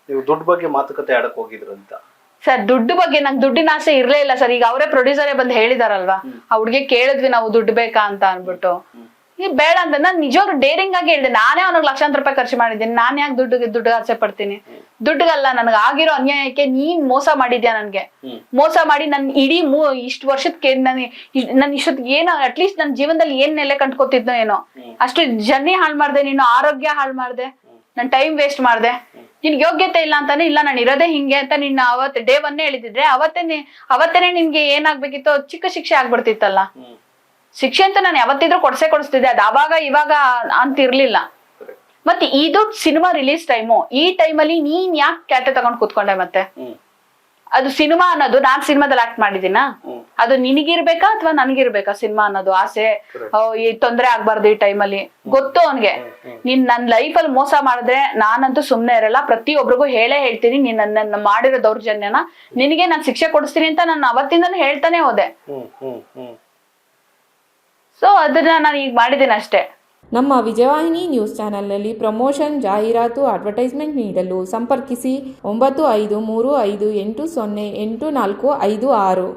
ನೀವು ದುಡ್ಡು ಬಗ್ಗೆ ಮಾತುಕತೆ ಆಡಕ್ ಹೋಗಿದ್ರಂತ. ಸರ್ ದುಡ್ಡು ಬಗ್ಗೆ ನಂಗೆ ದುಡ್ಡಿನ ಆಸೆ ಇರ್ಲೇ ಇಲ್ಲ ಸರ್. ಈಗ ಅವರೇ ಪ್ರೊಡ್ಯೂಸರೇ ಬಂದು ಹೇಳಿದಾರಲ್ವಾ, ಆ ಹುಡ್ಗಿ ಕೇಳಿದ್ವಿ ನಾವು ದುಡ್ಡು ಬೇಕಾ ಅಂತ ಅನ್ಬಿಟ್ಟು. ಈ ಬೇಡ ಅಂತ ನಾನು ನಿಜವಾಗ್ಲೂ ಡೇರಿಂಗ್ ಆಗಿ ಹೇಳಿದೆ. ನಾನೇ ಅವ್ನಿಗೆ ಲಕ್ಷಾಂತರ ರೂಪಾಯಿ ಖರ್ಚು ಮಾಡಿದ್ದೀನಿ, ನಾನ್ ಯಾಕೆ ದುಡ್ಡು ಆಸೆ ಪಡ್ತೀನಿ? ದುಡ್ಡುಗಲ್ಲ, ನನಗೆ ಆಗಿರೋ ಅನ್ಯಾಯಕ್ಕೆ ನೀನ್ ಮೋಸ ಮಾಡಿದ್ಯಾ. ನನ್ಗೆ ಮೋಸ ಮಾಡಿ ನನ್ ಇಡೀ ಇಷ್ಟು ವರ್ಷಕ್ಕೆ ನನ್ ಇಷ್ಟೊತ್ತಿಗೆ ಏನೋ ಅಟ್ಲೀಸ್ಟ್ ನನ್ನ ಜೀವನದಲ್ಲಿ ಏನ್ ನೆಲೆ ಕಂಡ್ಕೊತಿದ್ನೋ ಏನೋ, ಅಷ್ಟು ಜರ್ನಿ ಹಾಳು ಮಾಡ್ದೆ, ನೀನು ಆರೋಗ್ಯ ಹಾಳು ಮಾಡ್ದೆ, ನನ್ ಟೈಮ್ ವೇಸ್ಟ್ ಮಾಡ್ದೆ. ನಿನ್ಗೆ ಯೋಗ್ಯತೆ ಇಲ್ಲ ಅಂತಾನೆ, ಇಲ್ಲ ನಾನು ಇರೋದೇ ಹಿಂಗೆ ಅಂತ ನಿನ್ನ ಅವತ್ತು ಡೇ ಒನ್ನೇ ಹೇಳಿದಿದ್ರೆ ಅವತ್ತೇನೆ ನಿನ್ಗೆ ಏನಾಗ್ಬೇಕಿತ್ತು, ಚಿಕ್ಕ ಶಿಕ್ಷೆ ಆಗ್ಬಿಡ್ತಿತ್ತಲ್ಲ. ಶಿಕ್ಷೆ ಅಂತ ನಾನು ಯಾವತ್ತಿದ್ರು ಕೊಡಿಸ್ತಿದ್ದೆ, ಅದು ಅವಾಗ ಇವಾಗ ಅಂತ ಇರ್ಲಿಲ್ಲ. ಮತ್ತೆ ಇದು ಸಿನಿಮಾ ರಿಲೀಸ್ ಟೈಮು, ಈ ಟೈಮಲ್ಲಿ ನೀನ್ ಯಾಕೆ ಕ್ಯಾತೆ ತಗೊಂಡ್ ಕೂತ್ಕೊಂಡೆ? ಮತ್ತೆ ಅದು ಸಿನಿಮಾ ಅನ್ನೋದು ನಾನ್ ಸಿನಿಮಾದಲ್ಲಿ ಆಕ್ಟ್ ಮಾಡಿದೀನ, ಅದು ನಿನಗಿರ್ಬೇಕಾ ಅಥವಾ ನನ್ಗಿರ್ಬೇಕಾ ಸಿನಿಮಾ ಅನ್ನೋದು ಆಸೆ? ಈ ತೊಂದ್ರೆ ಆಗ್ಬಾರ್ದು ಈ ಟೈಮಲ್ಲಿ. ಗೊತ್ತು ಅವನ್ಗೆ ನೀನ್ ನನ್ ಲೈಫಲ್ಲಿ ಮೋಸ ಮಾಡಿದ್ರೆ ನಾನಂತೂ ಸುಮ್ನೆ ಇರಲ್ಲ, ಪ್ರತಿಯೊಬ್ರಿಗೂ ಹೇಳ್ತೀನಿ, ನೀನ್ ನನ್ನ ಮಾಡಿರೋ ದೌರ್ಜನ್ಯನ ನಿನಗೆ ನಾನ್ ಶಿಕ್ಷೆ ಕೊಡಿಸ್ತೀನಿ ಅಂತ ನಾನು ಅವತ್ತಿಂದನೂ ಹೇಳ್ತಾನೆ ಹೋದೆ. ಸೊ ಅದನ್ನ ನಾನು ಈಗ ಮಾಡಿದ್ದೀನಿ ಅಷ್ಟೇ. ನಮ್ಮ ವಿಜಯವಾಹಿನಿ ನ್ಯೂಸ್ ಚಾನೆಲ್ನಲ್ಲಿ ಪ್ರಮೋಷನ್, ಜಾಹೀರಾತು, ಅಡ್ವರ್ಟೈಸ್ಮೆಂಟ್ ನೀಡಲು ಸಂಪರ್ಕಿಸಿ 9535808456.